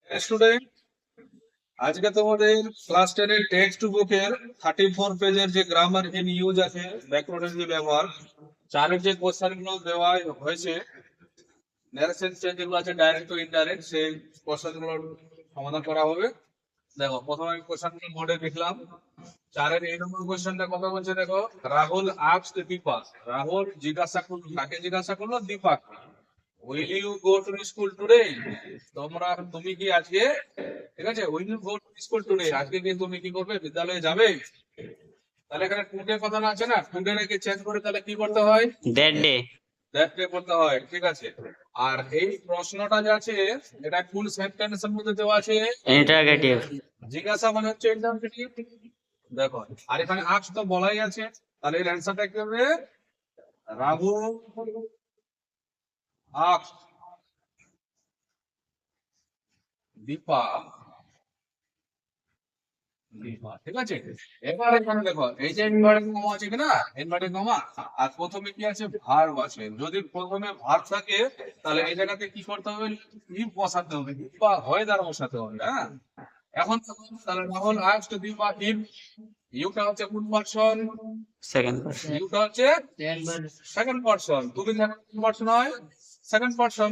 Student, আজকে তোমাদের class 10 এর টেক্সট বুকের 34 পেজের যে গ্রামার ইন ইউজ আছে, ব্যাকরণের যে ব্যবহার, চারের যে কোশ্চেন গুলো দেওয়া হয়েছে, ন্যারেশন চেঞ্জ যেগুলো আছে ডাইরেক্ট টু ইনডাইরেক্ট, সেই কোশ্চেন গুলোর সমাধান করা হবে। দেখো, প্রথমে আমি কোশ্চেন গুলো বোর্ডে লিখলাম। চারের এই নম্বর কোশ্চেনটা কথা বলছে, দেখো, রাহুল আস্কড দীপক। রাহুল জিজ্ঞাসা করলো, কাকে জিজ্ঞাসা করলো? Deepak. Will you go to school today? তুমি কি আজকে, ঠিক আছে, will you go to school today, আজকে কি তুমি কি করবে, বিদ্যালয়ে যাবে? তাহলে এখানে টুডে কথাটা আছে না, টুডে রেখে চেঞ্জ করে তাহলে কি করতে হয়? That day. দ্যাট ডে করতে হয়, ঠিক আছে। আর এই প্রশ্নটা যে আছে, এটা ফুল সেন্টেন্সের মধ্যে দেওয়া আছে। ইন্টারোগেটিভ। জিজ্ঞাসা মানে হচ্ছে ইন্টারোগেটিভ। দেখো, আর এখানে আজ তো বলাই আছে, তাহলে এর অ্যান্সারটা কি হবে? রাঘু আক্স দীপা। ঠিক আছে। এবার এখানে দেখো, এই যে ইনভার্টেড কমা আছে কিনা, ইনভার্টেড কমা, আর প্রথমে কি আছে? ভার্ব আছে। যদি প্রথমে ভার্ব থাকে, তাহলে এই জায়গাতে কি করতে হবে? ইফ বসাতে হবে, বা ওয়েদার বসাতে হবে। হ্যাঁ, এখন তাহলে রাহুল আস্কড দীপা ইফ। ইউটা হচ্ছে কোন পারসন? Second person. ইউটা হচ্ছে সেকেন্ড পারসন। তুমি কোন পারসন হয়? Second person.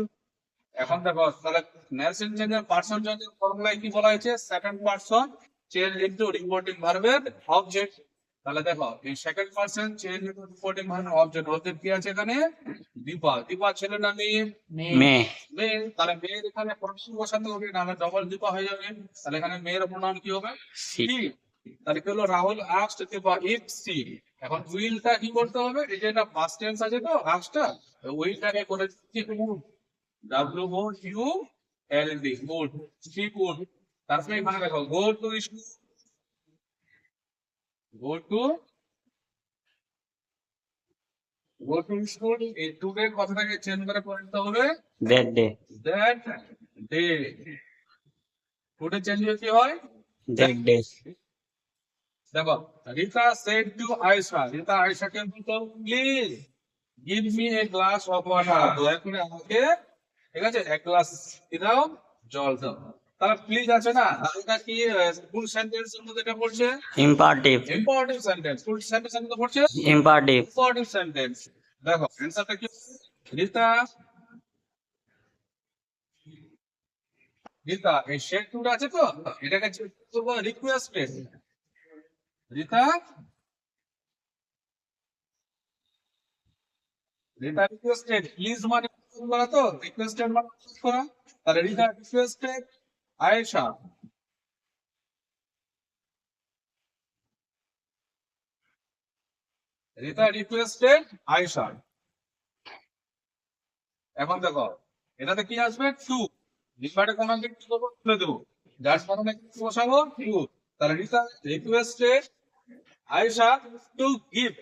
এখন দেখো, তাহলে ন্যারেশন চেঞ্জের পারসন চেঞ্জের ফর্মুলায় কি বলা হয়েছে? Second person change into reporting ভার্বের অবজেক্ট। তাহলে দেখো, এই second person change into reporting ভার্বের অবজেক্ট, অবজেক্ট কি আছে এখানে? দীপা। দীপা ছেলে না মেয়ে? মে। মেয়ে। তাহলে মেয়ের এখানে প্রশ্ন বসাতে হবে, নাহলে ডবল দীপা হয়ে যাবে। তাহলে এখানে মেয়ের প্রণাম কি হবে? সি। সি। তাহলে কি হলো? Rahul asked Deepa if C. এখন উইলটা কি করতে হবে? এই যে এটা পাস্ট টেন্স আছে তো, আস্কটা, উইলটাকে করে দিচ্ছি WOULD, would, she would। তারপরে এখানে দেখো, go to school, go to go to school, এই টুডে কথাটাকে চেঞ্জ করে পড়তে হবে that day. that day। Today change হয়ে কি হয়? That day. দেখো, রিতা said to আয়েশা, রিতা আয়েশাকে বলতো, please give me a glass of water, দয়া করে আমাকে, ঠিক আছে, এক গ্লাস কি দাও, জল দাও। তাহলে প্লিজ আছে না, এটা কি ফুল সেন্টেন্সের মধ্যে এটা পড়ছে? ইম্পারেটিভ। Important sentence. ফুল সেন্টেন্সের মধ্যে পড়ছে ইম্পারেটিভ। Important sentence. দেখো, অ্যানসারটা কি? রিতা, রিতা এই শেড টুটা আছে তো, এটাকে করবো requested. Rita, Rita requested, please মানে করা তো, রিকোয়েস্টেড মানে করা। তাহলে রিতা রিকোয়েস্টেড আয়েশা, রিতা রিকোয়েস্টেড আয়েশা। এখন দেখো, এটাতে কি আসবে? টু। রিফারে কোন আগে কি করবো? তুলে দেবো, যার সামনে কি বসাবো? টু। তাহলে Rita requested Ayesha to give,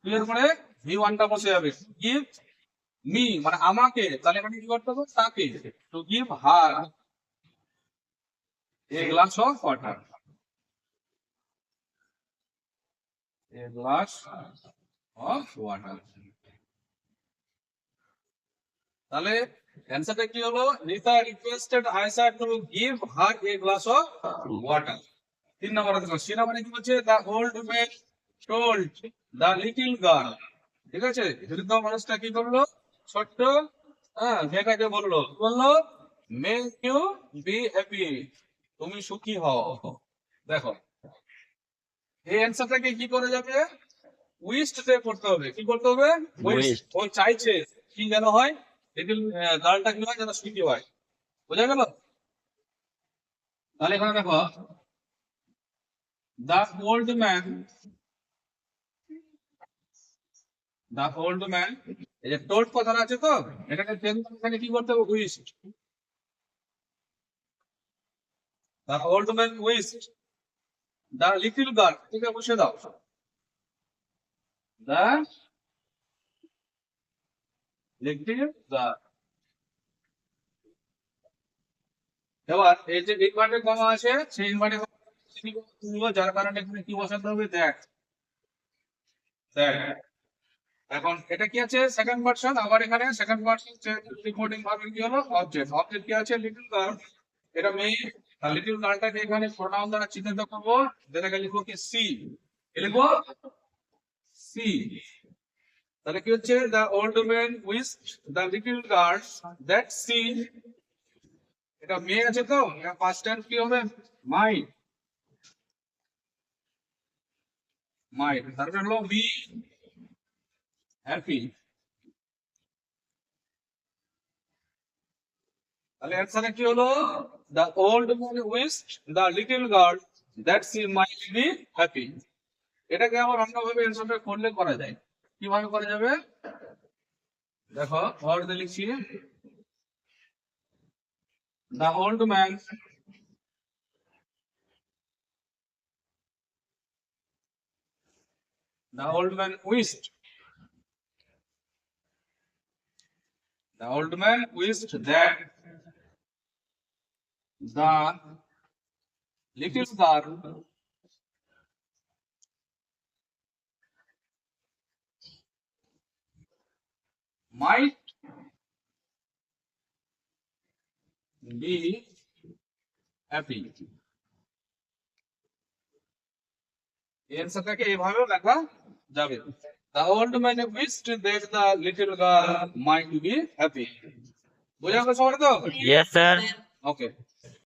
clear করে ভি ওয়ানটা বসে যাবে। গিভ মি মানে আমাকে, তাহলে এখানে কি করতে হবে? তাকে। To give her a glass of water, a glass of water. তাহলে অ্যান্সারটা কি হলো? Rita requested Ayesha to give her a glass of water. 3 নম্বরে দেখো, সি নম্বরে কি বলছে? The old man told the little girl, ঠিক আছে, বৃদ্ধ মানুষটা কি করলো? ছোট্ট মেয়েটাকে বললো, বললো, মে ইউ বি হ্যাপি, তুমি সুখী হও। দেখো, এই অ্যান্সারটাকে কি করে যাবে? উইস্ট দিয়ে করতে হবে। কি করতে হবে? উইস্ট। ও চাইছে কি যেন হয়, লিটল গার্লটা কি হয়, যেন সুখী হয়। বোঝা গেল? তাহলে এখানে দেখো, the old man, the old man, এই যে টোল্ড কথাটা আছে তো, এটাকে চেঞ্জ করে এখানে কি করতে হবে? Wished. The old man wished the little girl, ঠিক আছে, বসে দাও, দা লিটল গার্ল। এবার এই যে ইনভার্টেড কমা আছে, সেই ইনভার্টেড কমা, যার কারণে এখানে কি বসাতে হবে? That, that. এখন এটা কি আছে সেকেন্ড পারসন, আবার এখানে সেকেন্ড পারসন রিপোর্টিং ভার্বের কি হলো অবজেক্ট। অবজেক্ট কি আছে লিটল গার্ল, এটা মেয়ে। লিটল গার্লটাকে এখানে প্রোনাউন দ্বারা চিহ্নিত করব, যেটাকে লিখবো কি সি, লিখবো সি। তাহলে কি হচ্ছে the old man wished the little girl that C, এটা মেয়ে আছে তো এটা ফার্স্ট টেন্স কি হবে মাইট, মাইট। তারপরে হলো বি হ্যাপি। তাহলে অ্যান্সারে কি হলো the old man wished the little girl that C might be happy. এটাকে আবার অন্যভাবে অ্যান্সারটা করলে করা যায়, কিভাবে করা যাবে দেখো, ওয়ার্ডে লিখছি the old man wished the old man wished that the little girl might be happy। এনসারটাকে এইভাবেও লেখা যাবে, the old man wished that the little girl might be happy। বোঝা গেল সবার তো? Yes, sir. ওকে।